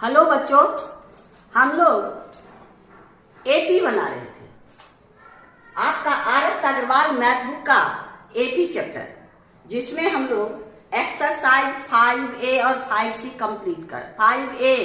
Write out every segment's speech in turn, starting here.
Hello बच्चों, हम लोग एपी बना रहे थे। आपका आर.एस. अग्रवाल मैथ बुक का एपी चैप्टर, जिसमें हम लोग एक्सरसाइज 5A और 5C कंप्लीट कर 5A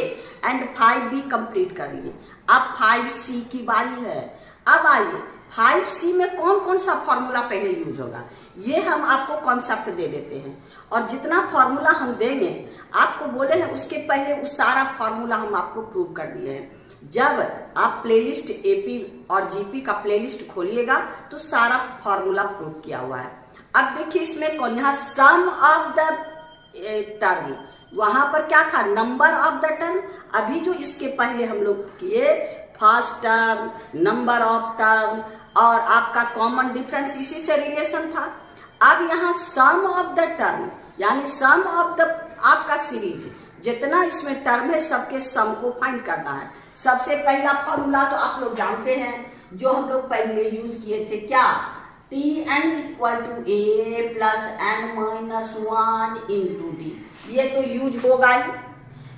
एंड 5B कंप्लीट कर लिए। अब 5C की बारी है। अब आइए 5C में कौन कौन सा फॉर्मूला पहले यूज होगा, ये हम आपको कॉन्सेप्ट दे देते हैं। और जितना फॉर्मूला हम देंगे, आपको बोले हैं उसके पहले उस सारा फॉर्मूला हम आपको प्रूव कर दिए हैं। जब आप प्लेलिस्ट एपी और जीपी का प्लेलिस्ट खोलिएगा तो सारा फॉर्मूला प्रूव किया हुआ है। अब देखिए इसमें कौन, यहाँ सम ऑफ द टर्म, वहां पर क्या था, नंबर ऑफ द टर्म। अभी जो इसके पहले हम लोग किए, first term, number of term और आपका कॉमन डिफरेंस, इसी से रिलेशन था। अब यहाँ सम ऑफ द टर्म यानी सम ऑफ द आपका सीरीज, जितना इसमें टर्म है सबके सम को फाइंड करना है। सबसे पहला फॉर्मूला तो आप लोग जानते हैं, जो हम लोग पहले यूज किए थे, क्या, Tn equal to a plus n minus 1 into d. ये तो यूज होगा ही।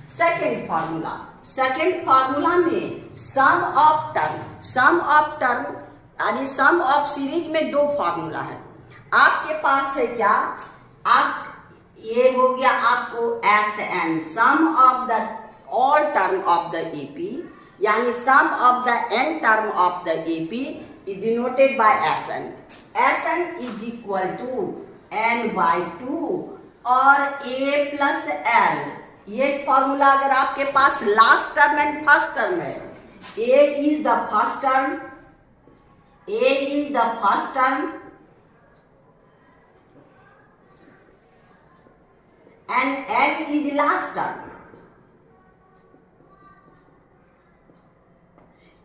सेकेंड फॉर्मूला में सम ऑफ टर्म यानी सम ऑफ सीरीज में दो फॉर्मूला है। आपके पास है क्या, आप ये हो गया आपको Sn, sum of the all term of the AP, यानी sum of the n term of the AP denoted by Sn। Sn is equal to n/2 और a प्लस l। ये फॉर्मूला अगर आपके पास last term and first term है, a is the first term and l is the last term,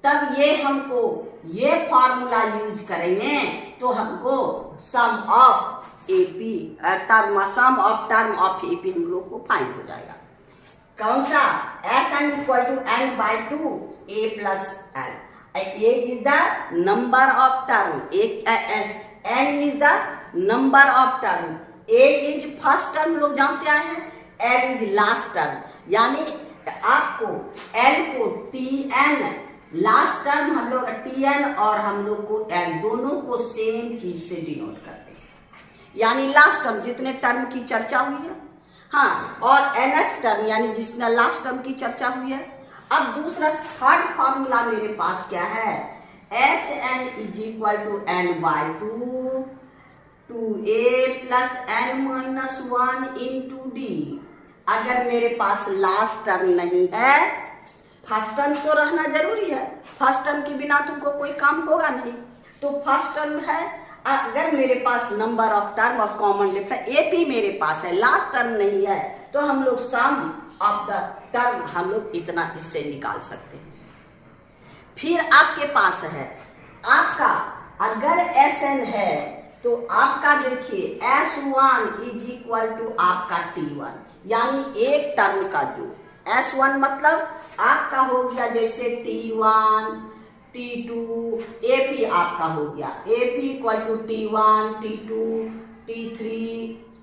तब ये हमको ये फॉर्मूला यूज करेंगे तो हमको sum of AP sum of term of AP हम लोग को फाइंड हो जाएगा। कौन सा, Sn equal to n/2 a plus l। a is the number of term, n is the number of term, a is first term लोग जानते आए हैं, l इज लास्ट टर्म। यानी आपको l को Tn, लास्ट टर्म हम लोग Tn और हम लोग को l दोनों को सेम चीज से डिनोट करते हैं। यानी लास्ट टर्म जितने टर्म की चर्चा हुई है, हाँ, और nth टर्म यानी जिसने लास्ट टर्म की चर्चा हुई है। अब दूसरा थर्ड फॉर्मूला मेरे पास क्या है, Sn is equal to n/2 2a plus n minus 1 into d. अगर मेरे पास लास्ट टर्म नहीं है, फर्स्ट टर्म तो रहना जरूरी है, फर्स्ट टर्म के बिना तुमको कोई काम होगा नहीं, तो फर्स्ट टर्म है। अगर मेरे पास नंबर ऑफ टर्म और कॉमन डिफरेंस एपी मेरे पास है, लास्ट टर्म नहीं है, तो हम लोग सम ऑफ द टर्म हम लोग इतना इससे निकाल सकते हैं। फिर आपके पास है आपका, अगर Sn है तो आपका देखिए S1 इज इक्वल टू आपका T1, यानी एक टर्म का जो S1 मतलब आपका हो गया जैसे T1 T2, AP आपका हो गया AP equal to T1 T2 T3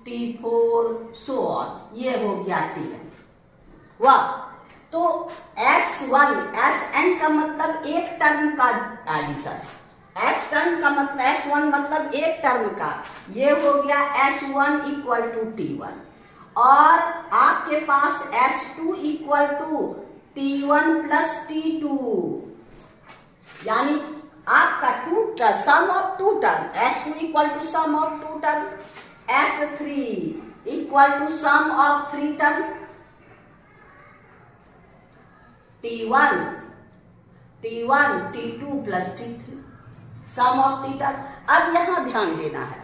T4 so on, ये हो गया Tn। वाह, तो Sn का मतलब एक टर्म का एडिशन, S1 मतलब एक टर्म का, ये हो गया S1 इक्वल टू T1। और आपके पास S2 equal to T1 plus T2, यानी आपका sum of two term, S2 equal to sum of two term, S3 equal to sum of three term, T1 T2 plus T3 sum of T term. अब यहां ध्यान देना है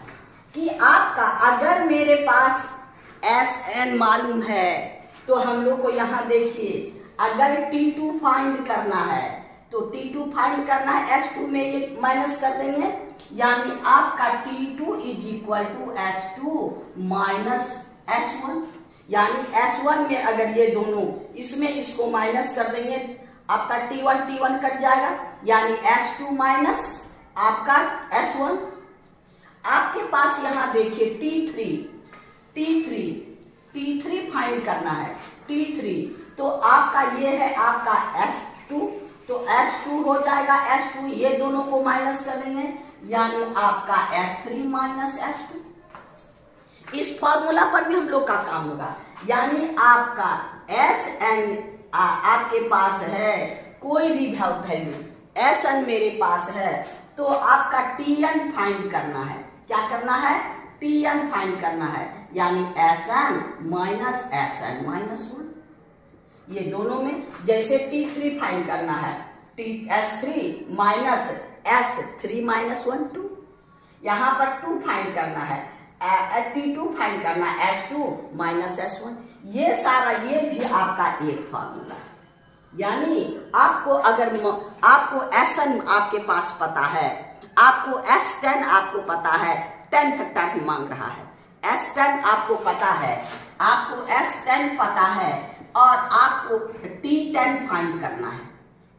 कि आपका अगर मेरे पास Sn मालूम है तो हम लोग को यहां देखिए, अगर T2 फाइंड करना है तो T2 फाइंड करना है, S2 में ये माइनस कर देंगे, यानी आपका T2 is equal to S2 minus S1। यानी S1 में अगर ये दोनों इसमें इसको माइनस कर देंगे, आपका T1 कट जाएगा, यानी S2 माइनस आपका S1। आपके पास यहां देखिए T3 फाइंड करना है, T3 तो तो आपका ये है आपका S2, तो S2 हो जाएगा S2, ये दोनों को माइनस कर देंगे, यानी आपका S3 माइनस S2। इस फॉर्मूला पर भी हम लोग का काम होगा, यानी आपका Sn आपके पास है कोई भी वैल्यू, Sn मेरे पास है, तो आपका Tn फाइंड करना है। क्या करना है? Tn फाइंड करना है, यानी Sn माइनस Sn माइनस 1। ये दोनों में जैसे T3 फाइंड करना है, S3 माइनस S3 माइनस 1 2, यहाँ पर 2 फाइंड करना है, T2 फाइंड करना है, S2 माइनस S1। ये सारा ये भी आपका एक फॉर्मूला है। यानी आपको अगर आपको Sn आपके पास पता है, आपको S10 आपको पता है, 10th टर्म मांग रहा है, S10 आपको पता है, आपको S10 पता है और आपको T10 फाइंड करना है।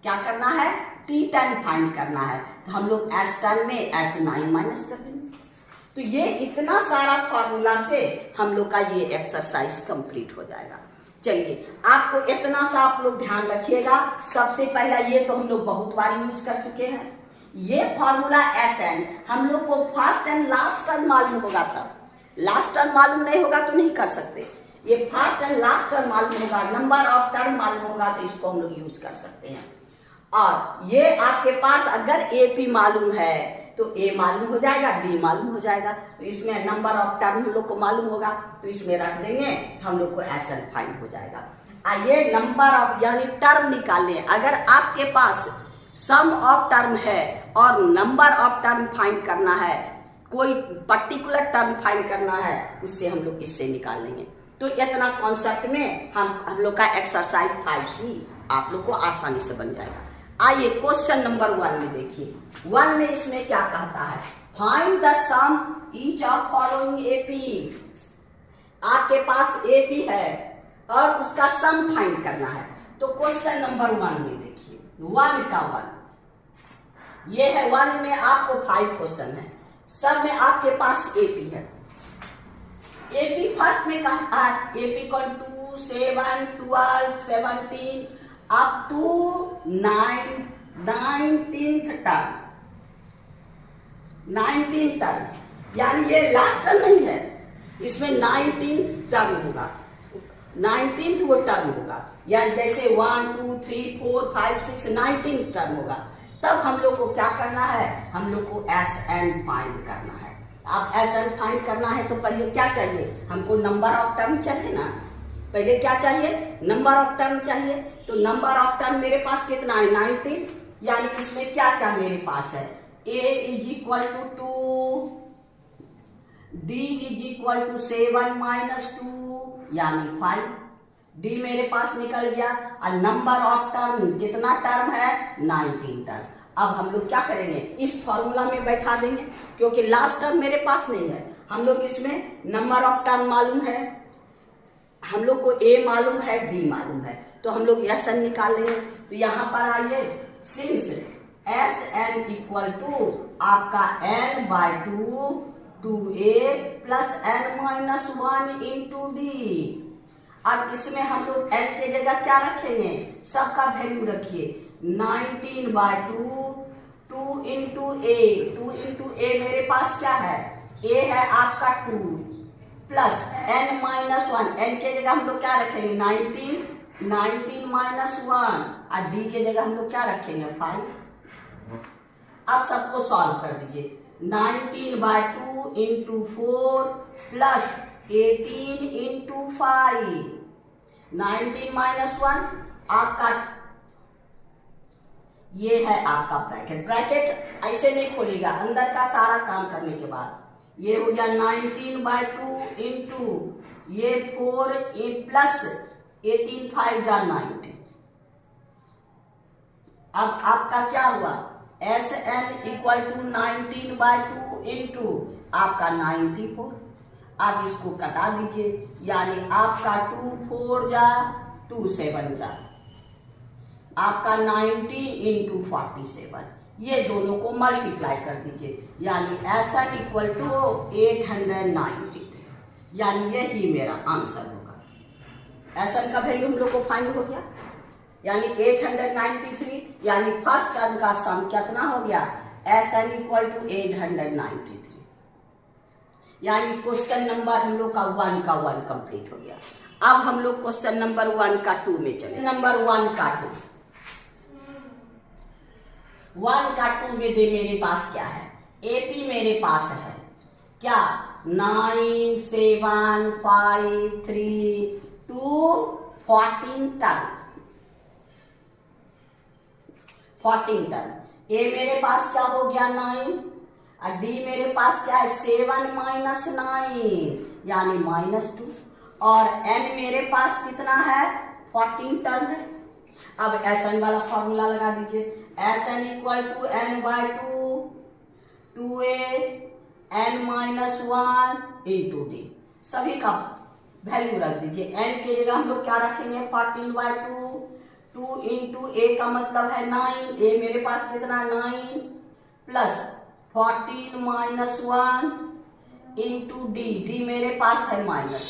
क्या करना है? T10 फाइंड करना है। तो हम लोग S10 में S9 माइनस कर देंगे। तो ये इतना सारा फॉर्मूला से हम लोग का ये एक्सरसाइज कंप्लीट हो जाएगा। चलिए, आपको इतना सा आप लोग ध्यान रखिएगा। सबसे पहला ये तो हम लोग बहुत बार यूज कर चुके हैं। ये फॉर्मूला Sn हम लोग को फर्स्ट एंड लास्ट टर्म मालूम होगा था, लास्ट टर्म मालूम नहीं होगा तो नहीं कर सकते। ये फर्स्ट एंड लास्ट टर्म मालूम होगा, नंबर ऑफ टर्म मालूम होगा, तो इसको हम लोग यूज कर सकते हैं। और ये आपके पास अगर AP मालूम है तो A मालूम हो जाएगा, D मालूम हो जाएगा, तो इसमें नंबर ऑफ टर्म हम लोग को मालूम होगा, तो इसमें रख देंगे, हम लोग को Sn फाइंड हो जाएगा। आइए नंबर ऑफ यानी टर्म निकालने। अगर आपके पास सम ऑफ टर्म है और नंबर ऑफ टर्म फाइंड करना है, कोई पर्टिकुलर टर्म फाइंड करना है, उससे हम लोग इससे निकाल लेंगे। तो इतना कॉन्सेप्ट में हम लोग का एक्सरसाइज 5C आप लोग को आसानी से बन जाएगा। आइए क्वेश्चन नंबर 1 में देखिए। 1 में इसमें क्या कहता है? Find the sum each of following AP। आपके पास AP है और उसका सम फाइंड करना है। तो क्वेश्चन नंबर 1 में देखिए, 1 का 1 ये है। 1 में आपको 5 क्वेश्चन है, सब में आपके पास AP है। AP फर्स्ट में कहा है AP को 2 7 12 17 up to 19th term, 19 term, यानी ये लास्ट टर्म नहीं है, इसमें 19 टर्म होगा, 19th वो टर्म होगा। यानी जैसे 1 2 3 4 5 6 19 टर्म होगा। तब हम लोग को क्या करना है? हम लोग को Sn फाइंड करना है। अब Sn फाइंड करना है तो पहले क्या चाहिए? हमको नंबर ऑफ टर्म चाहिए ना। पहले क्या चाहिए? नंबर ऑफ टर्म चाहिए। तो नंबर ऑफ टर्म मेरे पास कितना है? 19। यानी इसमें क्या क्या मेरे पास है? A is equal to 2, D is equal to 7 minus 2 यानी 5। D मेरे पास निकल गया। और नंबर ऑफ टर्म कितना टर्म है? 19 टर्म। अब हम लोग क्या करेंगे? इस फॉर्मूला में बैठा देंगे, क्योंकि लास्ट टर्म मेरे पास नहीं है। हम लोग इसमें नंबर ऑफ टर्म मालूम है, हम लोग को A मालूम है, D मालूम है, तो हम लोग Sn निकाल लेंगे। तो यहाँ पर आइए, सिंस Sn इक्वल टू आपका n/2 2A plus n minus 1 into D। अब इसमें हम लोग n के जगह क्या रखेंगे? सबका वैल्यू रखिए। 19/2 2 इंटू A, 2 इंटू A मेरे पास क्या है? A है आपका 2 प्लस n माइनस 1, n के जगह हम लोग क्या रखेंगे? 19 माइनस 1, और D के जगह हम लोग क्या रखेंगे? 5। अब सबको सॉल्व कर दीजिए। 19/2 इंटू 4 प्लस 18 इंटू 5, 19 माइनस 1 आपका ये है आपका ब्रैकेट। ब्रैकेट ऐसे नहीं खोलेगा, अंदर का सारा काम करने के बाद ये हो गया 19/2 इंटू ये 4 प्लस 18 5 जा 90। अब आपका क्या हुआ? Sn इक्वल टू 19/2 इंटू आपका 94। अब इसको कटा दीजिए, यानी आपका 2 4 जा 2 7 जा आपका 90 इंटू 47, ये दोनों को मल्टीप्लाई कर दीजिए, यानी Sn इक्वल टू 893, यानी यही मेरा आंसर होगा। Sn का वैल्यू हम लोग को फाइंड हो गया, यानी 893, यानी फर्स्ट टर्म का सम कितना हो गया, Sn इक्वल टू 893। यानी क्वेश्चन नंबर हम लोग का 1 का 1 कंप्लीट हो गया। अब हम लोग क्वेश्चन नंबर 1 का 2 में चले। नंबर 1 का 2, 1 का 2 में दे मेरे पास क्या है, एपी मेरे पास है क्या, 9 7 5 3 2 14 टर्म, 14 टर्म। ए मेरे पास क्या हो गया 9, और डी मेरे पास क्या है 7 माइनस 9 यानी -2, और एन मेरे पास कितना है 14 टर्म है। अब Sn वाला फॉर्मूला लगा दीजिए, Sn equal to n by 2a n minus 1 into d. सभी का वैल्यू रख दीजिए, n की जगह हम लोग क्या रखेंगे 14 बाय 2 इंटू a का मतलब है 9, a मेरे पास कितना 9 plus 14 minus 1 into D, D मेरे पास है -2।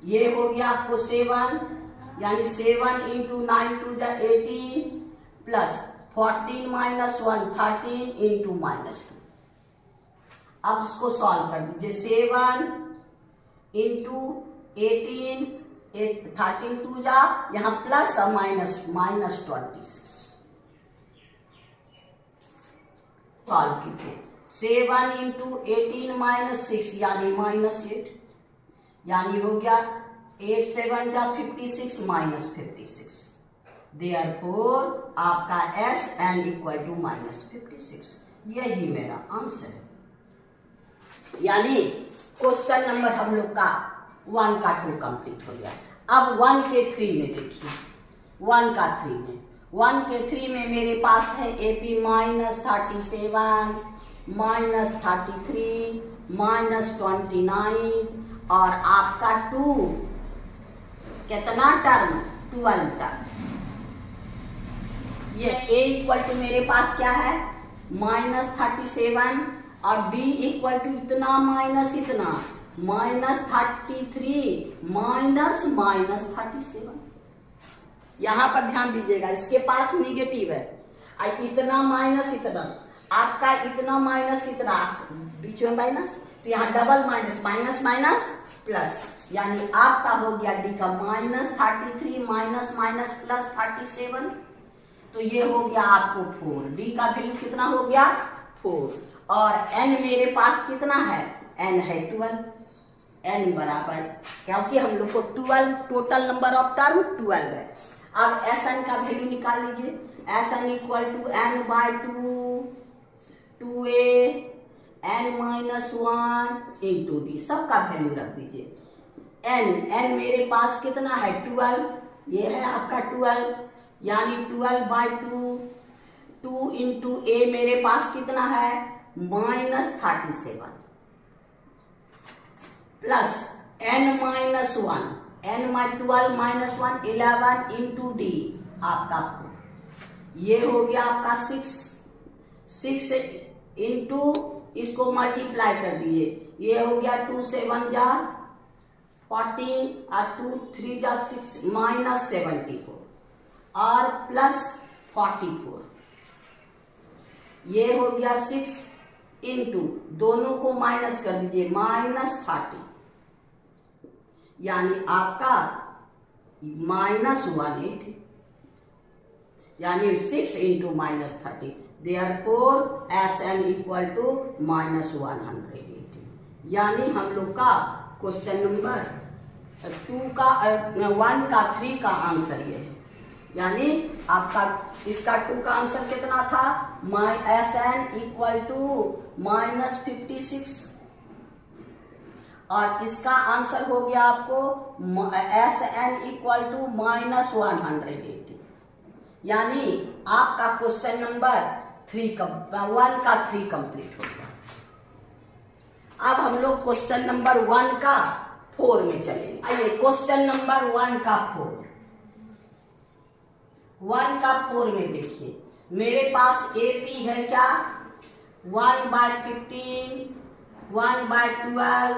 ये हो गया आपको 7, यानी 7 इंटू 9 2 जा 18 प्लस 14 माइनस 1 13 इंटू -2। अब इसको सॉल्व कर दीजिए, 7 इंटू 18 13 2 जा, यहाँ प्लस और माइनस 26। सॉल्व कीजिए, 7 इंटू 18 माइनस 6 यानी -8, यानी हो गया 8 7 जा 56 माइनस 56। देयरफॉर आपका Sn इक्वल टू -56। यही मेरा आंसर है। यानी क्वेश्चन नंबर हम लोग का 1 का 2 कंप्लीट हो गया। अब 1 के 3 में देखिए, 1 का 3 में, 1 के 3 में मेरे पास है AP -37 -33 -29 और आपका 2 कितना टर्म 12 टर्म। ये A इक्वल टू मेरे पास क्या है -37 और D इक्वल टू इतना माइनस इतना -33 -37। यहां पर ध्यान दीजिएगा, इसके पास निगेटिव है, इतना माइनस इतना, आपका इतना माइनस इतना, बीच में माइनस, तो यहाँ double minus, minus minus plus, यानी आपका हो गया डी का -33 माइनस माइनस प्लस 37। तो ये हो गया आपको 4, डी का वैल्यू कितना हो गया 4, और एन मेरे पास कितना है, एन है 12, एन बराबर, क्योंकि हम लोग को 12 टोटल नंबर ऑफ टर्म 12 है। अब Sn का वैल्यू निकाल लीजिए, Sn equal to n by 2a n minus 1 into d, सबका वैल्यू रख दीजिए। n मेरे पास कितना है 12, ये है आपका 12, यानी 12 बाय 2 इंटू a मेरे पास कितना है -37 plus n minus 1, n minus 12 minus 1 11 into D आपका, ये हो गया आपका 6 इंटू इसको मल्टीप्लाई कर दिए, ये हो गया 2 7 जा 14 और 2 3 जा 6 -74 और प्लस 44, ये हो गया 6 इंटू दोनों को माइनस कर दीजिए -30, यानी आपका -180, यानी 6 into -30, therefore Sn equal to -180। यानी हम लोग का क्वेश्चन नंबर 1 का 3 का आंसर ये है। यानी आपका इसका 2 का आंसर कितना था, Sn इक्वल टू -56, और इसका आंसर हो गया आपको Sn इक्वल टू -180। यानी आपका क्वेश्चन नंबर 1 का 3 कंप्लीट हो गया। अब हम लोग क्वेश्चन नंबर 1 का 4 में चलेंगे। आइए क्वेश्चन नंबर 1 का 4 में देखिए, मेरे पास AP है क्या 1/15 1/12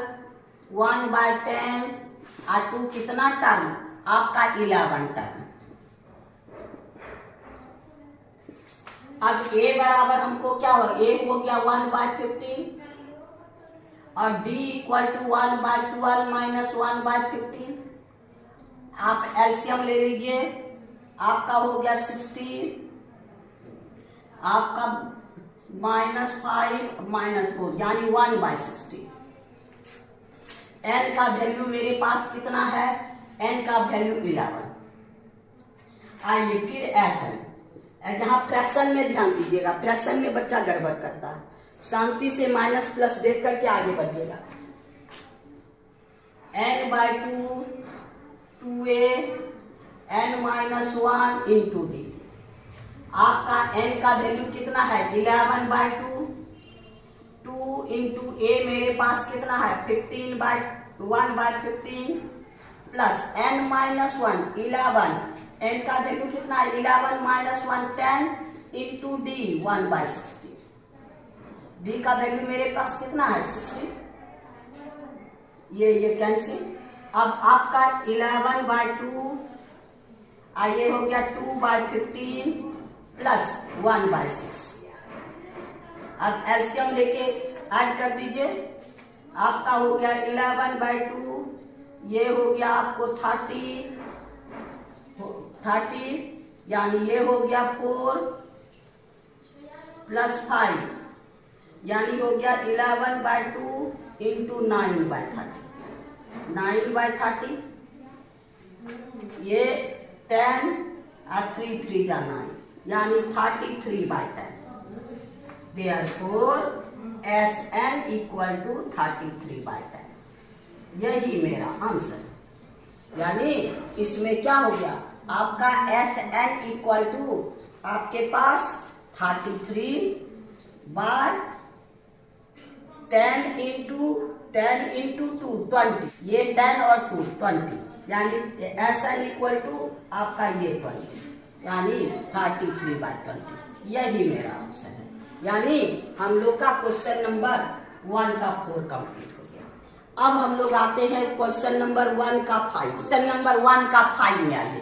1/10 और 2 कितना टर्म आपका 11 टर्म। अब a बराबर हमको क्या हो, a हो गया 1/15 और d इक्वल टू 1/12 माइनस 1/15। आप एलसीएम ले लीजिए, आपका हो गया 16, आपका -5 -4 यानी 1/16। n का वैल्यू मेरे पास कितना है, n का वैल्यू 11। आइए फिर एसएन, यहाँ फ्रैक्शन में ध्यान दीजिएगा, फ्रैक्शन में बच्चा गड़बड़ करता है, शांति से माइनस प्लस देख करके आगे बढ़िएगा। n/2 2a n-1 into d। आपका n का वैल्यू कितना है 11/2, 2 इंटू a मेरे पास कितना है 1/15 प्लस n-1 11। n का वैल्यू कितना है 11 - 1 10 इंटू d 1/60। d का वैल्यू मेरे पास कितना है 60। ये कैंसिल। अब आपका 11/2 ये हो गया 2/15 प्लस 1/6। अब एलसीएम लेके ऐड कर दीजिए, आपका हो गया 11/2, ये हो गया आपको 30 यानी ये हो गया 4 प्लस 5 यानी हो गया 11/2 इंटू 9/30। 9/30 ये 10 और 3 3 जा 9 यानी 33/10। Therefore SN equal to 33/10। यही मेरा आंसर। यानी इसमें क्या हो गया आपका SN इक्वल टू आपके पास 33/10 इंटू 2 20। ये 10 और 2 20 यानी SN इक्वल टू आपका ये 20 यानी 33/20। यही मेरा आंसर है। यानी हम लोग का क्वेश्चन नंबर 1 का 4 कंप्लीट हो गया। अब हम लोग आते हैं क्वेश्चन नंबर 1 का 5। क्वेश्चन नंबर 1 का 5 में आइए।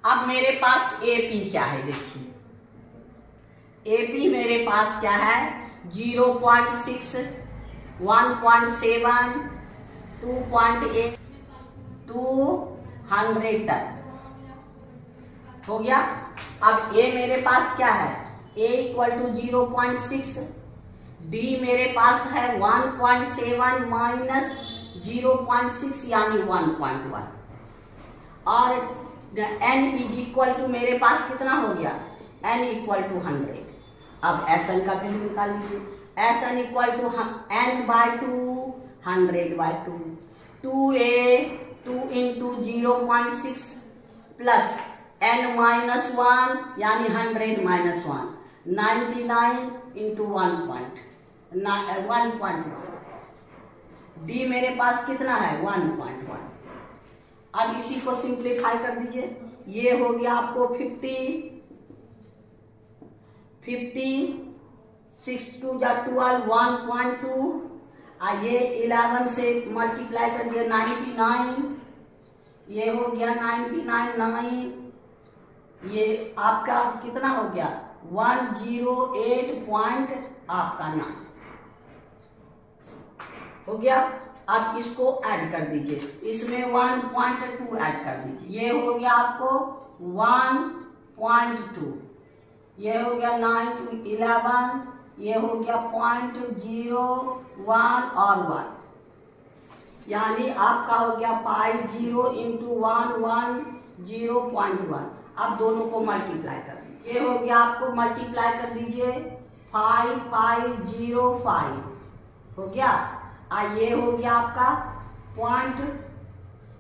अब मेरे पास एपी क्या है देखिए, एपी मेरे पास क्या है 0.6 1.7 2.8 200 टन हो गया। अब ए मेरे पास क्या है a इक्वल टू 0.6, डी मेरे पास है 1.7 माइनस 0.6 यानी 1.1 और n इज इक्वल टू मेरे पास कितना हो गया n इक्वल टू 100। अब Sn का वैल्यू निकाल लीजिए। Sn equal to n/2 100/2 2a 2 into 0.6 plus n-1 यानी 100 माइनस 1 99 इंटू 1.1 डी मेरे पास कितना है 1.1। अब इसी को सिंप्लीफाई कर दीजिए। ये हो गया आपको 50 6 2 जा 12 1.2 ये 11 से मल्टीप्लाई कर दिया 99। ये हो गया 99 9 ये आपका कितना हो गया 108 पॉइंट आपका 9 हो गया। आप इसको ऐड कर दीजिए, इसमें 1.2 ऐड कर दीजिए। ये हो गया आपको 1.2, ये हो गया 9 to 11, ये हो गया 0.01 और 1 यानी आपका हो गया 50 इंटू 1 0.1। अब दोनों को मल्टीप्लाई कर दीजिए। ये हो गया आपको मल्टीप्लाई कर दीजिए 5505 हो गया। ये हो गया आपका पॉइंट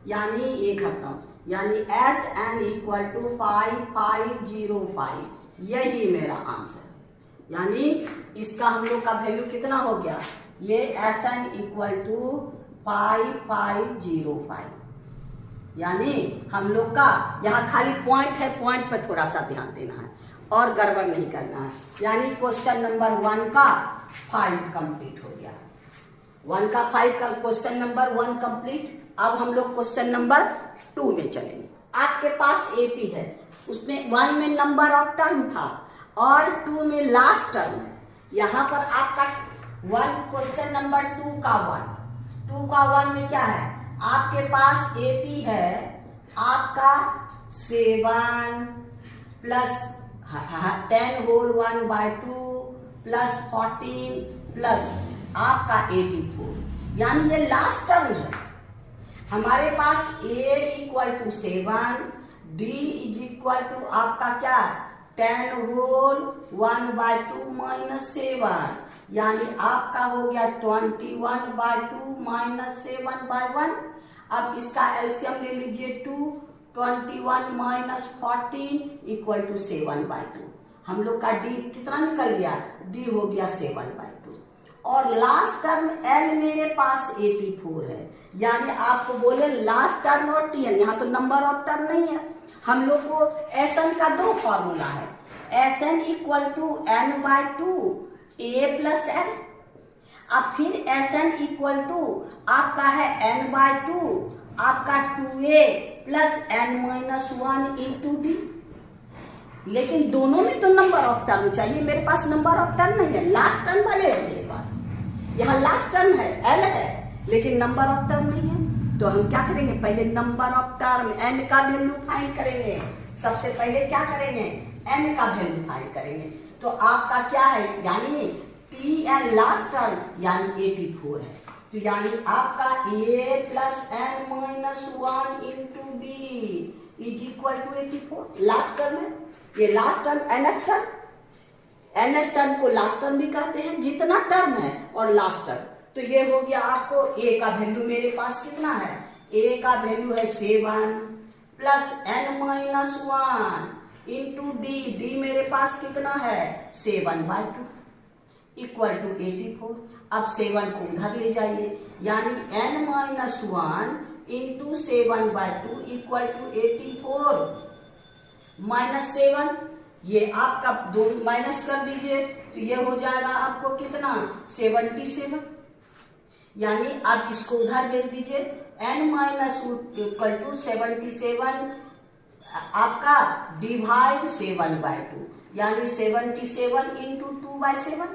यानी ये खत्म यानी SN इक्वल टू 5505। यही मेरा आंसर है। यानी इसका हम लोग का वैल्यू कितना हो गया ये SN इक्वल टू 5505। यानी हम लोग का यहाँ खाली पॉइंट है, पॉइंट पर थोड़ा सा ध्यान देना है और गड़बड़ नहीं करना है। यानी क्वेश्चन नंबर 1 का 5 कंप्लीट हो गया। 1 का 5 का क्वेश्चन नंबर 1 कंप्लीट। अब हम लोग क्वेश्चन नंबर 2 में चलेंगे। आपके पास एपी है, उसमें 1 में नंबर ऑफ टर्म था और 2 में लास्ट टर्म है। यहाँ पर आपका 1 क्वेश्चन नंबर 2 का 1 में क्या है, आपके पास एपी है आपका 7 प्लस 10 होल 1/2 प्लस 14 प्लस आपका 84, यानी ये लास्ट टर्म है। हमारे पास a equal to 7, d is equal to आपका क्या 10 होल 1/2 माइनस 7, यानी आपका हो गया 21/2 माइनस 7/1। अब इसका एलसीएम ले लीजिए 2, 21 माइनस 14 इक्वल टू 7/2। हम लोग का d कितना निकल गया, d हो गया 7/2। और लास्ट टर्म l मेरे पास 84 है, यानी आपको बोले लास्ट टर्म और tn, यहाँ तो नंबर ऑफ टर्म नहीं है। हम लोग को Sn का 2 फॉर्मूला है, Sn equal to n/2 a plus l। अब फिर Sn इक्वल टू आपका है n/2 आपका 2a plus n-1 into d। लेकिन दोनों में तो नंबर ऑफ टर्म चाहिए, मेरे पास नंबर ऑफ टर्म नहीं है, लास्ट टर्म भले है मेरे पास, यहाँ लास्ट टर्म है l है, लेकिन नंबर ऑफ टर्म नहीं है। तो हम क्या करेंगे, पहले नंबर ऑफ टर्म n का वैल्यू फाइंड करेंगे। सबसे पहले क्या करेंगे, n का वैल्यू फाइंड करेंगे। तो आपका क्या है, यानी tn लास्ट टर्म यानी 84 है। तो यानी आपका a plus n-1 into D is equal to 84 last term है। ये last term nth term, nth term को लास्ट टर्म भी कहते हैं, जितना टर्म है और लास्ट टर्म। तो ये हो गया आपको a का वैल्यू मेरे पास कितना है, a का वैल्यू है 7 प्लस n-1 इंटू डी मेरे पास कितना है 7/2 इक्वल टू 84। अब 7 को उधर ले जाइए, यानी n-1 into 7/2 equal to 84 minus 7, ये आपका 2 माइनस कर दीजिए तो ये हो जाएगा आपको कितना 77, यानी आप इसको उधर दे दीजिए n- इक्वल टू 77 आपका डिवाइड 7/2, यानी 77 इंटू 2/7,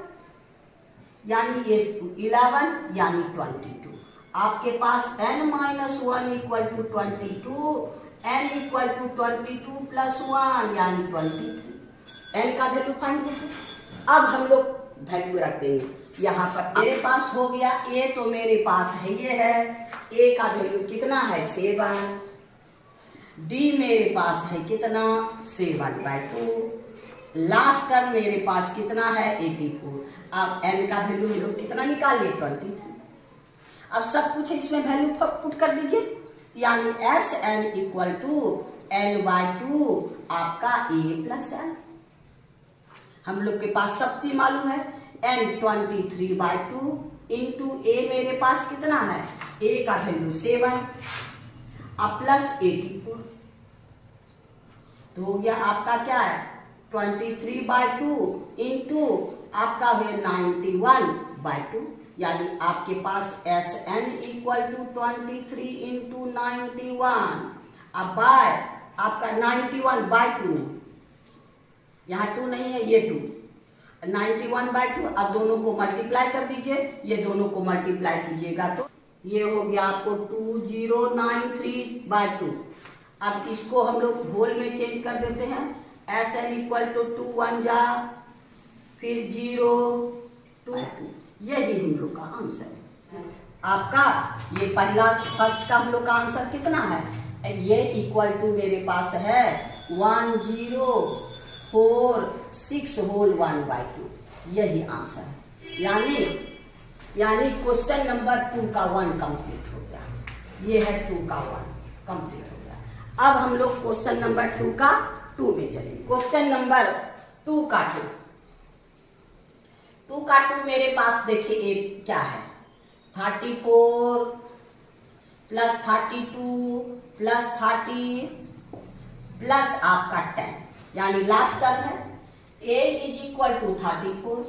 यानी ये 11 यानी 22। आपके पास n-1 equal to 22, n equal to 22 plus 1 यानी 23। n का वैल्यू फाइंड कीजिए। अब हम लोग वैल्यू रख देंगे यहाँ पर। मेरे पास हो गया a, तो मेरे पास है ये है, a का वैल्यू कितना है 7, d मेरे पास है कितना 7/2, लास्ट टर्म मेरे पास कितना है 84। अब n का वैल्यू हम लोग कितना निकालिए 23। अब सब कुछ इसमें वैल्यू पुट कर दीजिए, यानी Sn इक्वल टू n/2 आपका a प्लस l। हम लोग के पास सब चीज मालूम है, n 23/2 इंटू a मेरे पास कितना है, a का वैल्यू 7 अब प्लस 84, तो हो गया आपका क्या है 23/2 इंटू आपका है 91/2, यानी आपके पास Sn इक्वल टू 23 इंटू 91 अब बाय आपका 91/2, यहाँ 2 नहीं है ये 2, 91/2। अब दोनों को मल्टीप्लाई कर दीजिए, ये दोनों को मल्टीप्लाई कीजिएगा तो ये हो गया आपको 2093/2। अब इसको हम लोग होल में चेंज कर देते हैं, Sn इक्वल टू 2 1 जा फिर 0 2, यही हम लोग का आंसर है। आपका ये पहला फर्स्ट का हम लोग का आंसर कितना है, ये इक्वल टू मेरे पास है 1046 होल 1/2, यही आंसर है। यानी क्वेश्चन नंबर 2 का 1 कंप्लीट हो गया, ये है 2 का 1 कंप्लीट हो गया। अब हम लोग क्वेश्चन नंबर 2 का 2 में चलेंगे। क्वेश्चन नंबर 2 का 2 मेरे पास देखिए एक क्या है 34 प्लस 32 प्लस 30 प्लस आपका 10, यानी लास्ट टर्म है। a is equal to 34,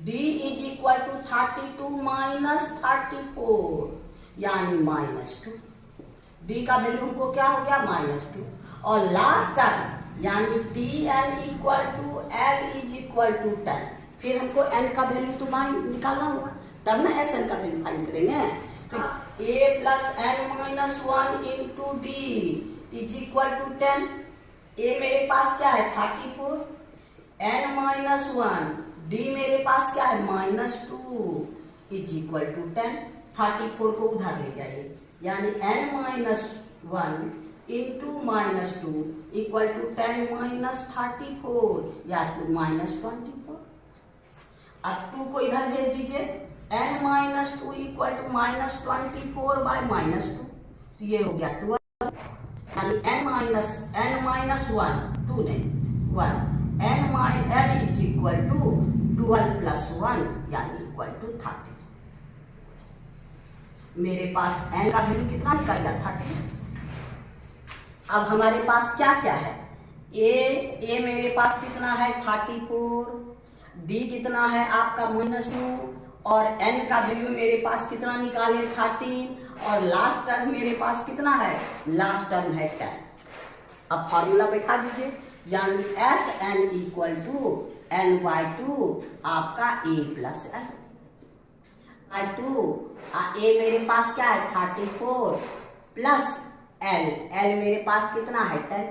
d is equal to 32 minus 34 यानी -2। डी का वैल्यू हमको क्या हो गया -2, और लास्ट टर्म यानी t n equal to l is equal to 10। फिर हमको एन का वैल्यू तो निकालना होगा, तब ना एस एन का वैल्यू फाइंड करेंगे। तो A plus N minus 1 into D is equal to 10। A मेरे पास क्या है 34, एन माइनस 1, डी मेरे पास क्या है -2 इज इक्वल टू 10। 34 को उधर ले जाइए, यानी n minus 1 into -2 equal to 10 minus 34 या टू -24। अब 2 को इधर भेज दीजिए, n minus 2 equal to -24 by -2, तो ये हो गया 12, यानी n माइनस 1 2 नहीं 1, n is equal to 12 plus 1 यानी इक्वल टू 30। मेरे पास n का वैल्यू कितना निकल गया 30। अब हमारे पास क्या क्या है, ए मेरे पास कितना है 34, डी कितना है आपका -2, और n का वैल्यू मेरे पास कितना निकाले 13, और लास्ट टर्म मेरे पास कितना है, लास्ट टर्म है 10। अब फॉर्मूला बैठा दीजिए, यानी S N equal to n/2 आपका a प्लस एन बाय 2। ए मेरे पास क्या है 34 प्लस एल मेरे पास कितना है 10,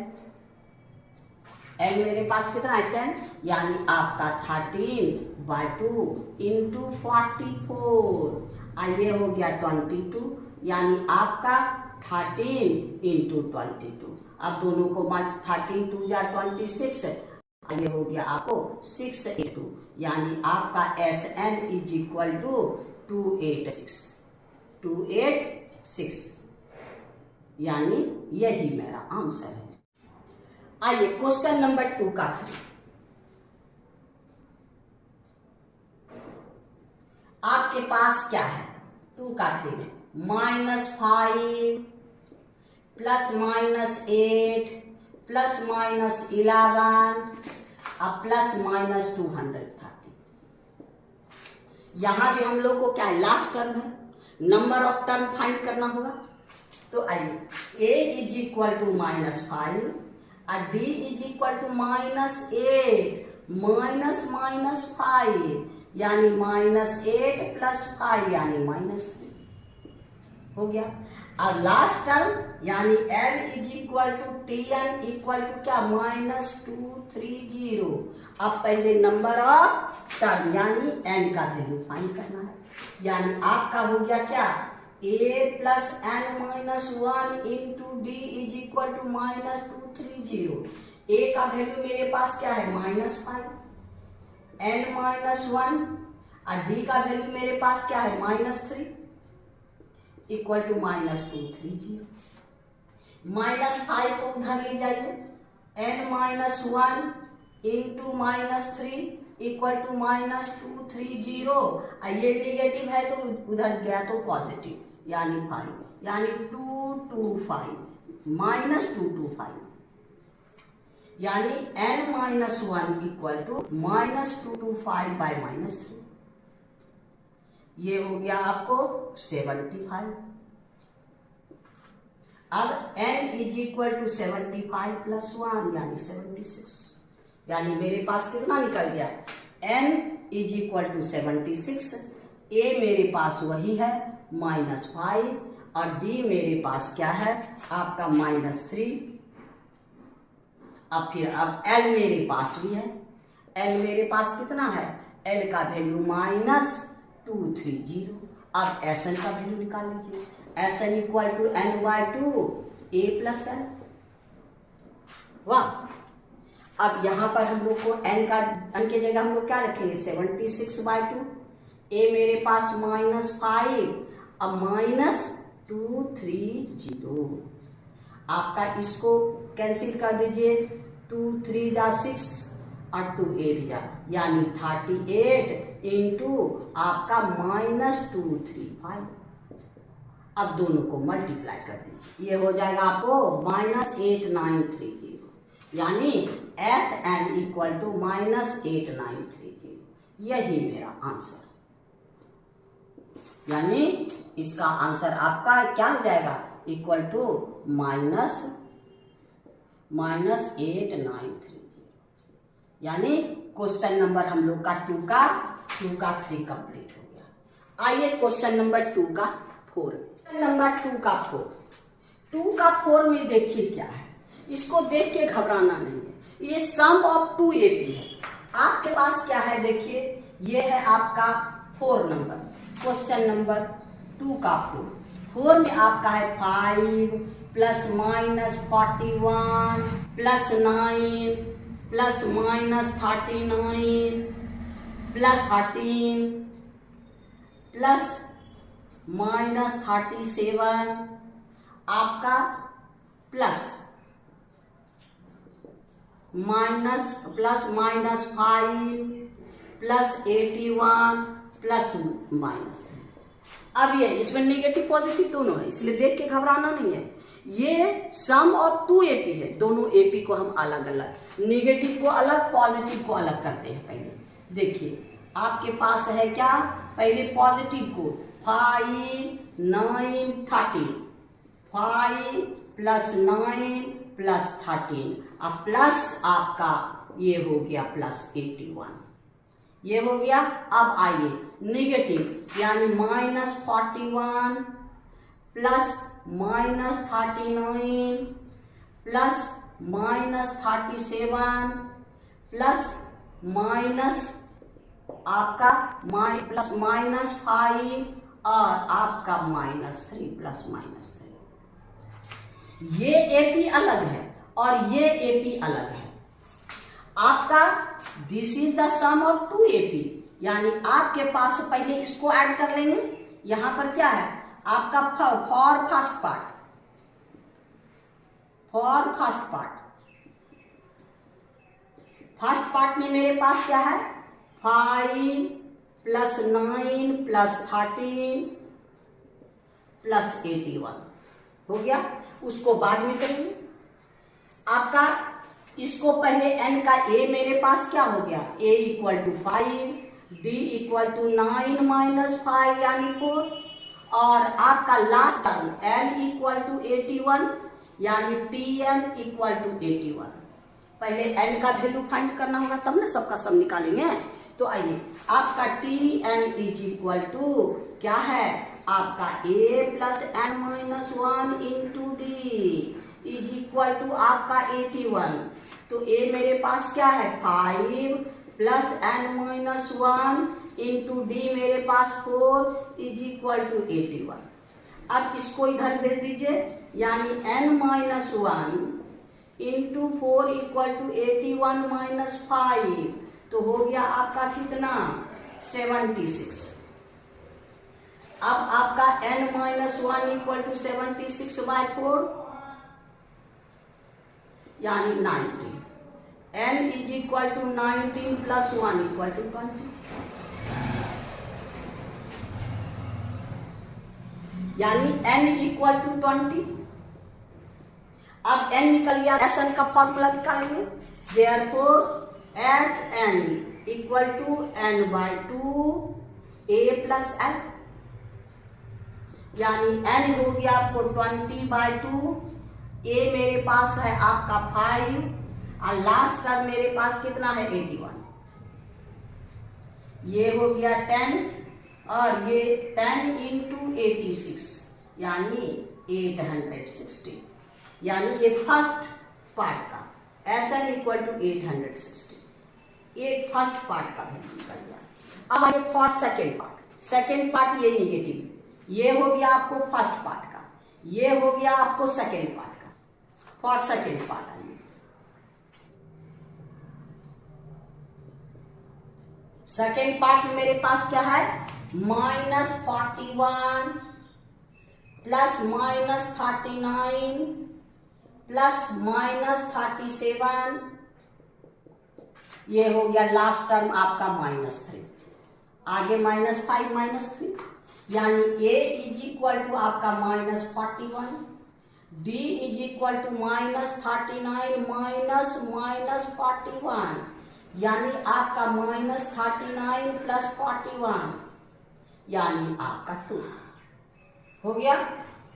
एल मेरे पास कितना है 10, यानी आपका 13/2 इंटू 44, ये हो गया 22, यानी आपका 13 इंटू 22। अब दोनों को 13 2 जा 26, ये हो गया आपको 682, यानी आपका s n is equal to 286, यानी यही मेरा आंसर है। आइए क्वेश्चन नंबर 2 का 3। आपके पास क्या है 2 का 3 में -5 प्लस -8 प्लस -11 और प्लस -230। यहां भी हम लोग को क्या है लास्ट टर्म है, नंबर ऑफ टर्म फाइंड करना होगा। तो आइए a इज इक्वल टू -5 और d इज इक्वल टू -8 -5 यानी -8 प्लस 5 यानी -3 हो गया। अब लास्ट टर्म यानी l is equal to tn equal to क्या -230। अब पहले नंबर ऑफ टर्म यानी n का वैल्यू फाइंड करना है, यानी आपका हो गया क्या a plus n minus 1 into D is equal to -230। a का वैल्यू मेरे पास क्या है -5, n माइनस 1 और d का वैल्यू मेरे पास क्या है -3 इक्वल टू -230। -5 को उधर ले जाइए, n minus 1 into -3 equal to -230, और ये नेगेटिव है तो उधर गया तो पॉजिटिव यानी 5, यानी 225 -225, यानी n minus 1 equal to -225 by -3, ये हो गया आपको 75। अब n is equal to 75 plus 1 यानी 76, यानी मेरे पास कितना निकल गया n is equal to 76, a मेरे पास वही है -5 और d मेरे पास क्या है आपका -3। अब फिर अब l मेरे पास भी है, l मेरे पास कितना है, l का वैल्यू -230। अब एस एन का वैल्यू निकाल लीजिए, S N equal to n/2 a plus n। वाह, अब यहाँ पर हम लोग को n के जगह हम लोग क्या रखेंगे 76/2, a मेरे पास -5 अब -230। आपका इसको कैंसिल कर दीजिए, 2 3 जा 6 और 2 8 जा यानी 38 इंटू आपका -235। अब दोनों को मल्टीप्लाई कर दीजिए, ये हो जाएगा आपको -8930, यानी एस एन इक्वल टू -8930। यही मेरा आंसर, यानी इसका आंसर आपका क्या हो जाएगा इक्वल टू -8930। यानी क्वेश्चन नंबर हम लोग का 2 का 3 कंप्लीट हो गया। आइए क्वेश्चन नंबर 2 का 4। नंबर 2 का 4। 2 का 4 में देखिए क्या है, इसको देख के घबराना नहीं है। ये सम ऑफ 2 AP है। आपके पास क्या है देखिए, ये है आपका 4 नंबर, क्वेश्चन नंबर 2 का 4 में आपका है 5 + -41 + 9 + -39 + 13 + -37 आपका प्लस -5 + 81 + -3। अब ये इसमें नेगेटिव पॉजिटिव दोनों है, इसलिए देख के घबराना नहीं है। ये सम ऑफ 2 AP है, दोनों AP को हम अलग अलग, नेगेटिव को अलग, पॉजिटिव को अलग करते हैं। पहले देखिए आपके पास है क्या, पहले पॉजिटिव को 5 9 13, 5 + 9 + 13 अब प्लस आपका ये हो गया +81, ये हो गया। अब आइए नेगेटिव, यानी -41 + -39 + -37 प्लस माइनस आपका -5 और आपका -3 + -3। ये AP अलग है और ये AP अलग है आपका। This is the sum of 2 AP, यानी आपके पास पहले इसको ऐड कर लेंगे। यहां पर क्या है आपका for first part, first part में मेरे पास क्या है 5 + 9 + 13 + 81 हो गया। उसको बाद में करेंगे। आपका इसको पहले n का a मेरे पास क्या हो गया, a = 5, d = 9 - 5 यानी 4, और आपका लास्ट टर्म l = 81 यानी tn = 81। पहले n का वैल्यू फाइंड करना होगा तब ना सबका सम निकालेंगे। तो आइए आपका tn = क्या है आपका a + n - 1 × d = आपका 81। तो a मेरे पास क्या है 5 + n - 1 × d मेरे पास 4 = 81। अब इसको इधर भेज दीजिए, यानी n - 1 × 4 = 81 - 5, तो हो गया आपका कितना 76। अब आपका n - 1 = 76/4 यानी 90। n = 19 + 1 = 20, यानी n = 20। अब n निकल गया, Sn का फॉर्मूला निकालेंगे। Therefore Sn = n/2 a + l, यानी n हो गया आपको 20/2, a मेरे पास है आपका 5 और लास्ट टर्म मेरे पास कितना है 81। ये हो गया 10 और ये 10 × 86 यानी 860, यानी ये फर्स्ट पार्ट का Sn = 860, एक फर्स्ट पार्ट का वैल्यू निकल गया। अब आइए फॉर सेकेंड पार्ट ये नेगेटिव, ये हो गया आपको फर्स्ट पार्ट का, ये हो गया आपको सेकेंड पार्ट का। फॉर सेकेंड पार्ट आइए, सेकेंड पार्ट में मेरे पास क्या है -41 + -39 + -37, ये हो गया लास्ट टर्म आपका -3, आगे -5 -3, यानी a = आपका -41, d = -39 -41, यानी आपका -39 + 41 यानी आपका 2 हो गया।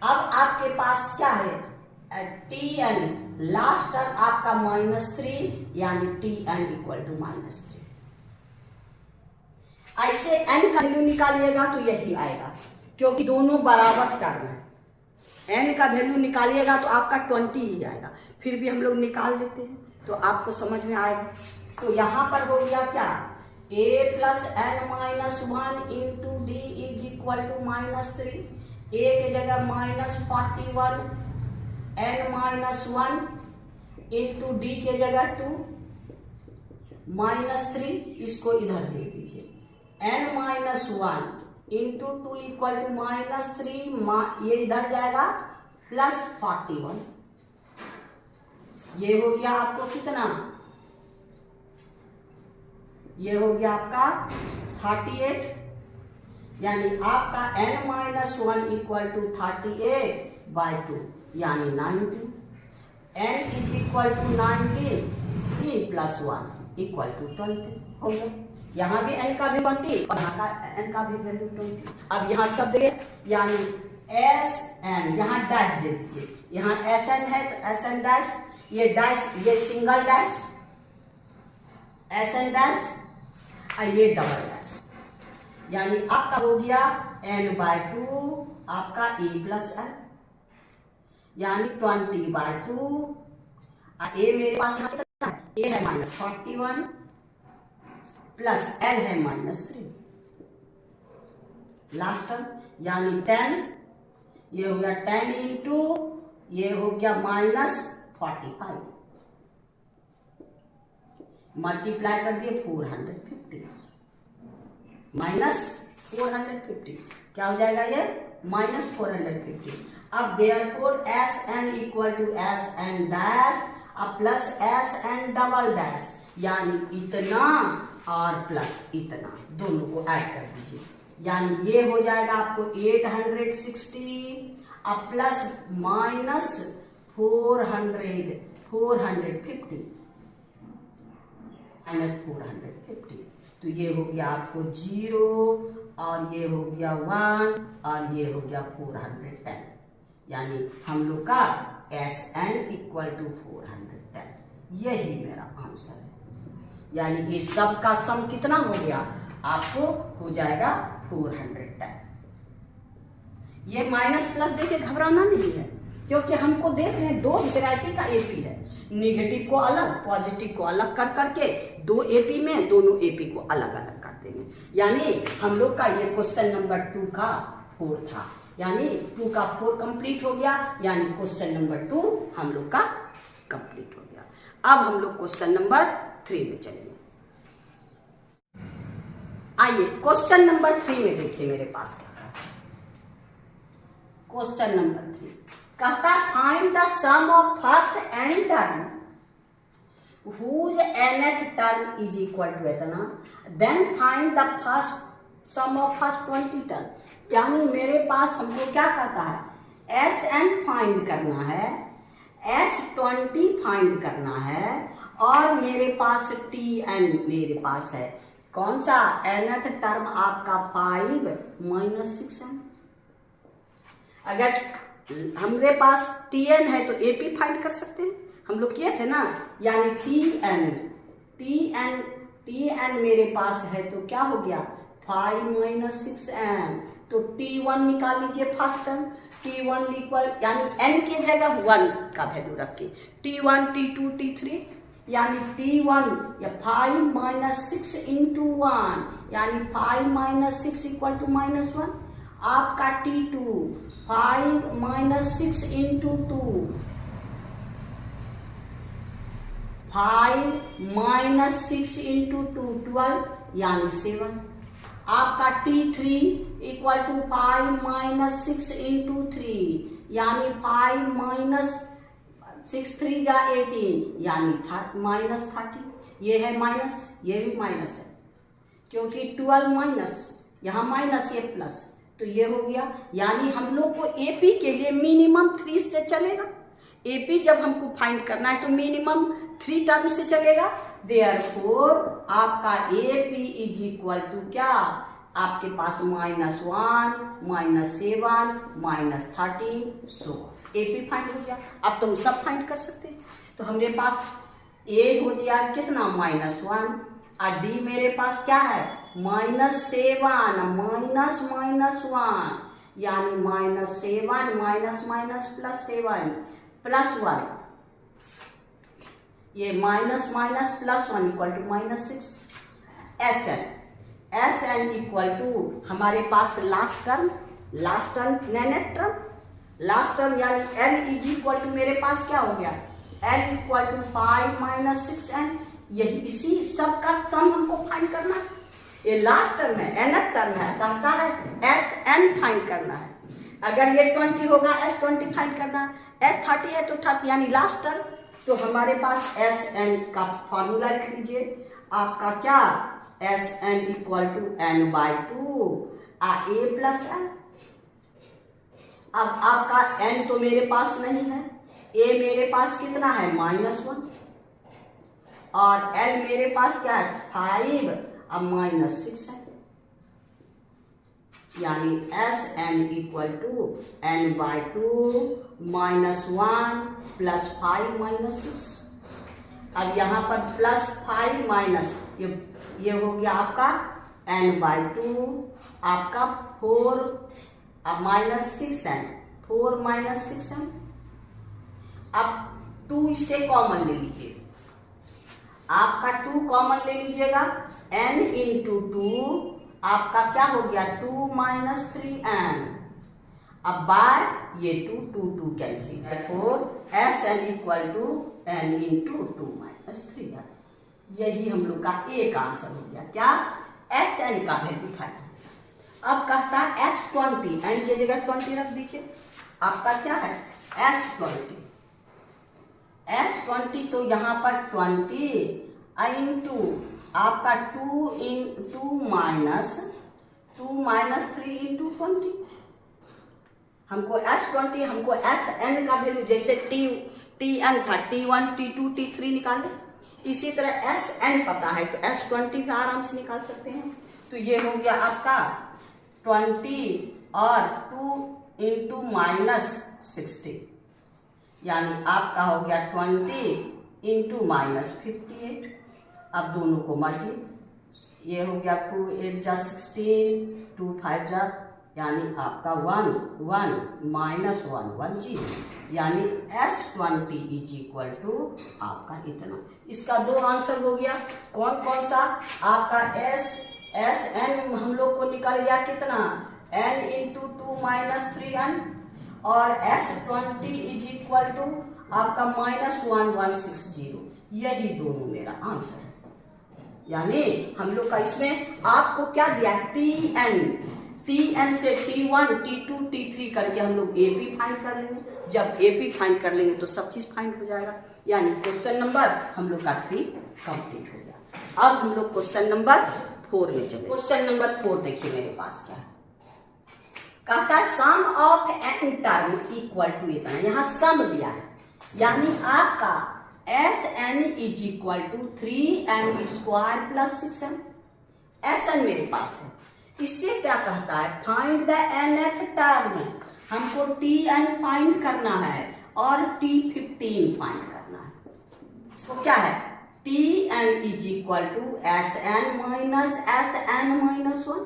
अब आपके पास क्या है, टी एन, लास्ट टर्म आपका -3, यानी टी एन इक्वल टू -3। ऐसे एन का वैल्यू निकालिएगा तो यही आएगा, क्योंकि दोनों बराबर टर्म है। एन का वैल्यू निकालिएगा तो आपका 20 ही आएगा, फिर भी हम लोग निकाल लेते हैं तो आपको समझ में आएगा। तो यहाँ पर हो गया क्या, a plus N minus 1 into D is equal to -3, a की जगह -41 n माइनस 1 इंटू डी के जगह 2 -3, इसको इधर भेज दीजिए, n minus 1 into 2 equal to -3, ये इधर जाएगा +41, ये हो गया आपको कितना, ये हो गया आपका 38, यानी आपका n माइनस 1 इक्वल टू 38/2 यानी 90, n is equal to 90, 3 + 1 equal to 20 हो गया। यहाँ भी n का भी 20 और यहाँ का n का भी वैल्यू 20। अब यहाँ सब दे, यानी एस एन, यहाँ डैश दे दीजिए, यहाँ एस एन है तो एस एन डैश, ये डैश, ये single dash S N dash, और ये डबल डैश, यानी आपका हो गया n/2 आपका a प्लस n, यानी 20/2, और a मेरे पास यहाँ कितना है, a है -41 प्लस l है -3, लास्ट टर्म यानी 10, ये हो गया 10 इंटू, ये हो गया -45, मल्टीप्लाई कर दिए 450 -450, क्या हो जाएगा ये -450। अब therefore S N equal to S N dash अब plus S N double dash, यानी इतना और प्लस इतना दोनों को ऐड कर दीजिए, यानी ये हो जाएगा आपको 860 अब प्लस -450 -450, तो ये हो गया आपको 0 और ये हो गया 1 और ये हो गया 410, यानी हम लोग का एस एन इक्वल टू 410, यही मेरा आंसर है। यानी ये सब का सम कितना हो गया, आपको हो जाएगा 410। ये माइनस प्लस देके घबराना नहीं है, क्योंकि हमको देख रहे हैं दो वैरायटी का एपी है, निगेटिव को अलग पॉजिटिव को अलग कर करके दो एपी में दोनों एपी को अलग अलग कर देंगे। यानी हम लोग का ये क्वेश्चन नंबर 2 का 4 था, यानी 2 का 4 कंप्लीट हो गया, यानी क्वेश्चन नंबर 2 हम लोग का कंप्लीट हो गया। अब हम लोग क्वेश्चन नंबर 3 में चलेंगे। आइए क्वेश्चन नंबर 3 में देखिए मेरे पास क्या है। क्वेश्चन नंबर 3 कहता find the sum of first n term whose nth term is equal to इतना, then find the first sum of first 20 term। यानी मेरे पास हमको क्या कहता है, Sn फाइंड करना है, S20 फाइंड करना है, और मेरे पास Tn मेरे पास है, कौन सा nth टर्म आपका 5 - 6n। अगर हमारे पास Tn है तो AP फाइंड कर सकते हैं, हम लोग किए थे ना, यानी Tn मेरे पास है तो क्या हो गया 5 - 6n, तो T1 निकाल लीजिए फर्स्ट टर्म, T1 इक्वल यानी n के जगह 1 का वैल्यू रख के T1 T2 T3, यानी T1 या 5 - 6 इंटू 1 यानी 5 - 6 इक्वल टू -1, आपका T2 5 - 6 इंटू 2 5 - 6 इंटू 2 12 यानी 7, आपका T3 इक्वल टू 5 - 6 इंटू 3 यानी 5 - 6 3 जा 18 यानी -30, ये है माइनस, ये भी माइनस है, क्योंकि 12 माइनस यहाँ माइनस ये प्लस, तो ये हो गया। यानी हम लोग को एपी के लिए मिनिमम 3 से चलेगा, एपी जब हमको फाइंड करना है तो मिनिमम 3 टर्म से चलेगा। देयरफॉर आपका एपी इज इक्वल टू क्या आपके पास -1, -7, -13 सो AP फाइंड हो गया। अब तुम सब फाइंड कर सकते हैं। तो हमारे पास A हो गया कितना -1 और D मेरे पास क्या है -7 -1 यानी -7 -7 +1 ये minus minus +1 equal to -6 SN equal to हमारे पास लास्ट टर्म नेट टर्म यानी N इज इक्वल टू मेरे पास क्या हो गया N इक्वल टू 5 - 6N। यही इसी सब का सम हमको फाइंड करना है। ये लास्ट टर्म है nth टर्म है कहता है SN फाइंड करना है। अगर ये 20 होगा S20 फाइंड करना है। S30 है तो 30 यानी लास्ट टर्म। तो हमारे पास SN का फॉर्मूला लिख लीजिए आपका क्या SN equal to N/2 A plus N। अब आपका N तो मेरे पास नहीं है, A मेरे पास कितना है -1 और L मेरे पास क्या है 5 अब -6 है यानी SN इक्वल टू N/2 -1 + 5 - 6। अब यहाँ पर +5 माइनस ये हो गया आपका N/2 आपका 4 अब -6N 4 - 6N। अब 2 इससे कॉमन ले लीजिए, आपका 2 कॉमन ले लीजिएगा N × 2 आपका क्या हो गया 2 - 3N। अब बाय ये 2 कैंसिल है 4 SN equal to N × 2 - 3N। यही हम लोग का एक आंसर हो गया क्या SN का वैल्यू फाइंड। अब कहता है S20 N की जगह 20 रख दीजिए। आपका क्या है S20 तो यहाँ पर 20 इंटू आपका 2 - 3 इंटू 20। हमको S20 हमको SN का वैल्यू जैसे TN था T1 T2 T3 निकाले, इसी तरह SN पता है तो S20 भी आराम से निकाल सकते हैं। तो ये हो गया आपका 20 और 2 इंटू -60 यानी आपका हो गया 20 इंटू -58। अब दोनों को मल्टी ये हो गया 2 8 जा 16 2 5 जा यानी आपका 1 1 -1 0 यानी S20 इज इक्वल टू आपका इतना। इसका 2 आंसर हो गया। कौन कौन सा आपका SN हम लोग को निकल गया कितना N × 2 - 3N और S20 इज इक्वल टू आपका -1160। यही दोनों मेरा आंसर है। यानी हम लोग का इसमें आपको क्या दिया TN से T1 T2 T3 करके हम लोग AP फाइंड कर लेंगे। जब AP फाइंड कर लेंगे तो सब चीज फाइंड हो जाएगा। यानी क्वेश्चन नंबर हम लोग का 3 कंप्लीट हो गया। अब हम लोग क्वेश्चन नंबर 4 में चले। क्वेश्चन नंबर 4 देखिए मेरे पास क्या है। कहता है sum of n term equal to इतना। यहाँ सम दिया है यानी आपका SN is equal to 3N² + 6N। SN मेरे पास है। इससे क्या कहता है फाइंड द nth टर्म। हमको TN फाइंड करना है और T15 फाइंड करना है। तो क्या है TN is equal to SN - SN - 1।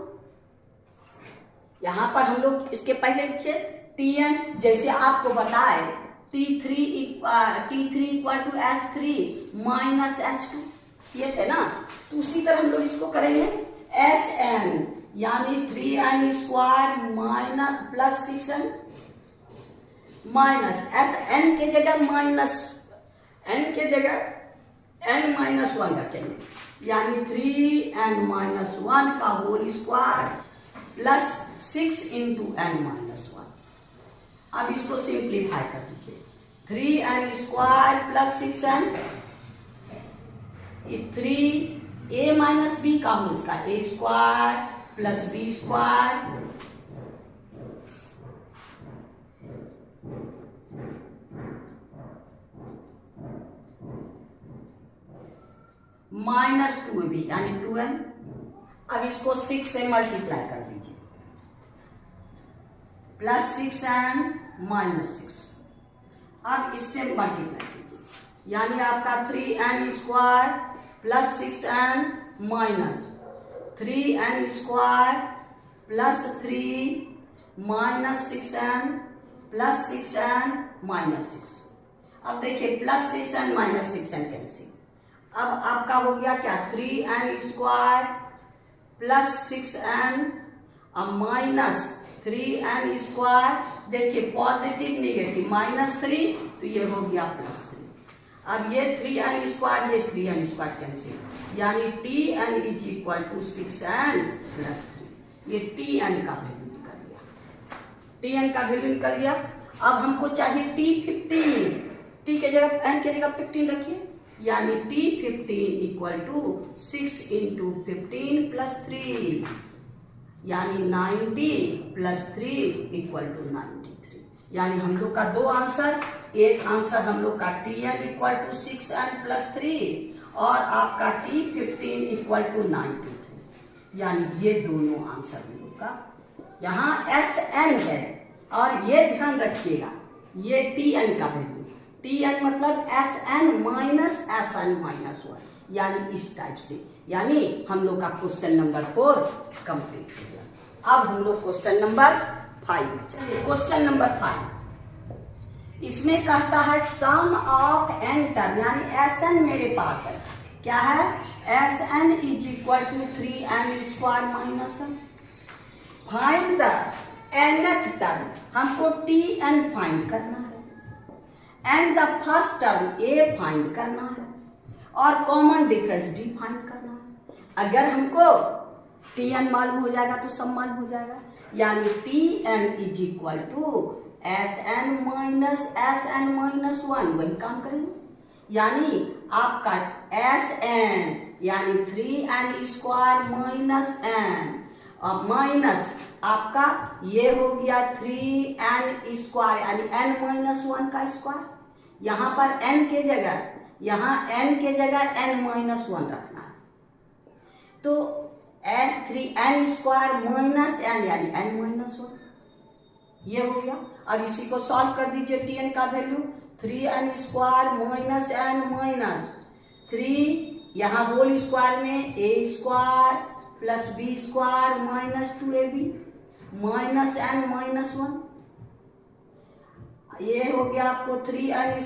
यहां पर हम लोग इसके पहले लिखे TN जैसे आपको बताए T3 equal to S3 - S2 ये थे ना। तो उसी तरह हम लोग इसको करेंगे SN यानी 3N² + 6N माइनस SN के जगह N के जगह N - 1 रखेंगे यानी 3N - 1 का होल स्क्वायर प्लस 6 × N - 1। अब इसको सिंप्लीफाई कर दीजिए 3N² + 6N इस 3A - B का होल इसका A² + B² -2AB यानी 2N अब इसको 6 से मल्टीप्लाई कर दीजिए, +6 एंड -6। अब इससे मल्टीप्लाई कीजिए, यानी आपका 3n² +6 and -3n² +3 -6n +6 and -6। अब देखिए +6 एंड -6n कैंसिल। अब आपका हो गया क्या, 3n² +6n -3n²। देखिए पॉजिटिव नेगेटिव -3, तो ये हो गया +3। अब ये 3n², ये 3n² कैंसिल, यानी tn = 6n + 3। ये tn का वैल्यू निकल गया, tn का वैल्यू निकल गया। अब हमको चाहिए t15, t के जगह n के जगह 15 रखिए, यानी t15 = 6 × 15 + 3, यानी 90 + 3 = 93। यानी हम लोग का दो आंसर, एक आंसर हम लोग का tn = 6n + 3 और आपका t15 = 93। यानी ये दोनों आंसर हम लोग का। यहाँ Sn है और ये ध्यान रखिएगा, ये tn का वैल्यू, tn मतलब Sn - Sn - 1, यानी इस टाइप से। यानी हम लोग का क्वेश्चन नंबर 4 कंप्लीट हो गया। अब हम लोग क्वेश्चन नंबर 5 में चलिए। क्वेश्चन नंबर 5 इसमें कहता है सम ऑफ n टर्म, यानी Sn मेरे पास है, क्या है, Sn = 3n² -n। Find the nth term, हमको tn फाइंड करना है, and the first term a find करना है, और कॉमन डिफरेंस d फाइंड करना है। अगर हमको tn मालूम हो जाएगा तो सब मालूम हो जाएगा, यानी tn = Sn - Sn - 1, वही काम करेंगे। यानी आपका Sn यानी 3n² - n और माइनस आपका ये हो गया 3n² यानी n - 1 का स्क्वायर। यहाँ पर n के जगह, यहाँ n के जगह n - 1 रखना है, तो 3n² - n यानी n - 1, ये हो गया। अब इसी को सॉल्व कर दीजिए, tn का वैल्यू 3n² - n -3, यहाँ होल स्क्वायर में a² + b² - 2ab -n - 1, ये हो गया आपको 3n²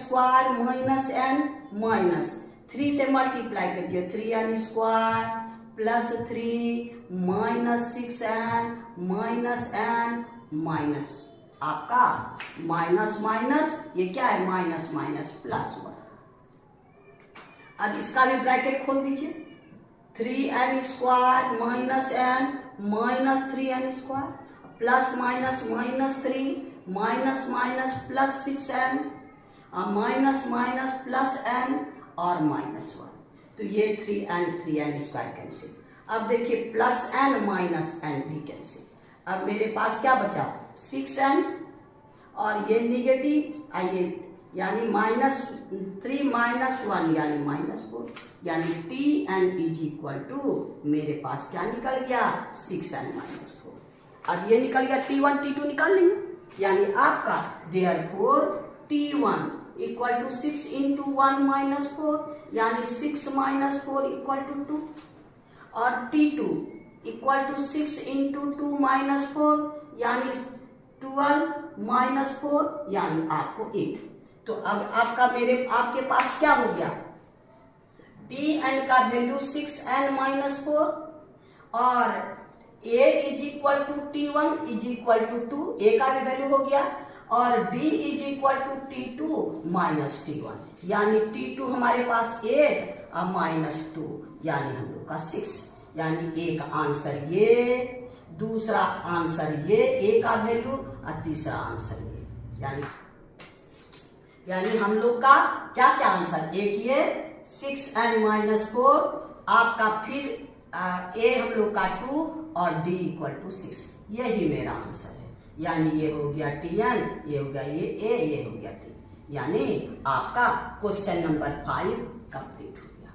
- n -3 से मल्टीप्लाई करिए, 3n² + 3 -6n - n आपका माइनस माइनस, ये क्या है, माइनस माइनस +1। अब इसका भी ब्रैकेट खोल दीजिए, 3n² - n -3n² plus minus -3 minus minus +6n minus minus +n और -1, तो ये 3n² कैंसिल। अब देखिए +n -n भी कैंसिल। अब मेरे पास क्या बचा, 6n और ये निगेटिव आइए, यानी -3 - 1 यानी -4, यानी tn = मेरे पास क्या निकल गया, 6n - 4। अब ये निकल गया, t1 t2 निकाल लेंगे, यानी आपका therefore t1 = 6 × 1 - 4, यानी 6 - 4 = 2, और t2 = 6 × 2 - 4, यानी 12 - 4, यानी आपको 8। तो अब आपका आपके पास क्या हो गया, tn का वैल्यू 6n - 4 और a = t1 = 2, a का भी वैल्यू हो गया, और d = t2 - t1, यानी t2 हमारे पास 8 और -2 यानी हम लोग का 6, यानी एक आंसर ये, दूसरा आंसर ये, a का वैल्यू, और तीसरा आंसर ये, यानी हम लोग का क्या क्या आंसर, एक ये 6n - 4 आपका, फिर a हम लोग का 2 और d = 6, यही मेरा आंसर है। यानी ये हो गया tn, ये हो गया ये a, ये हो गया t, यानी आपका क्वेश्चन नंबर 5 कंप्लीट हो गया।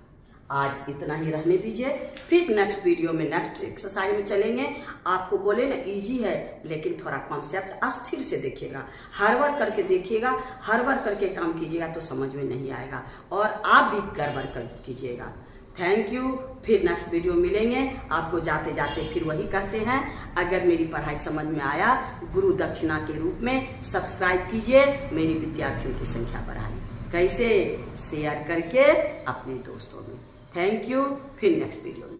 आज इतना ही रहने दीजिए, फिर नेक्स्ट वीडियो में नेक्स्ट एक्सरसाइज में चलेंगे। आपको बोले ना इजी है, लेकिन थोड़ा कॉन्सेप्ट अस्थिर से देखिएगा, हर बार करके देखिएगा, हर बार करके काम कीजिएगा तो समझ में नहीं आएगा और आप भी गड़बड़ कर कीजिएगा। थैंक यू, फिर नेक्स्ट वीडियो मिलेंगे। आपको जाते जाते फिर वही कहते हैं, अगर मेरी पढ़ाई समझ में आया गुरु दक्षिणा के रूप में सब्सक्राइब कीजिए, मेरी विद्यार्थियों की संख्या बढ़ाइए। कैसे? शेयर करके अपने दोस्तों में। थैंक यू, फिर नेक्स्ट वीडियो में।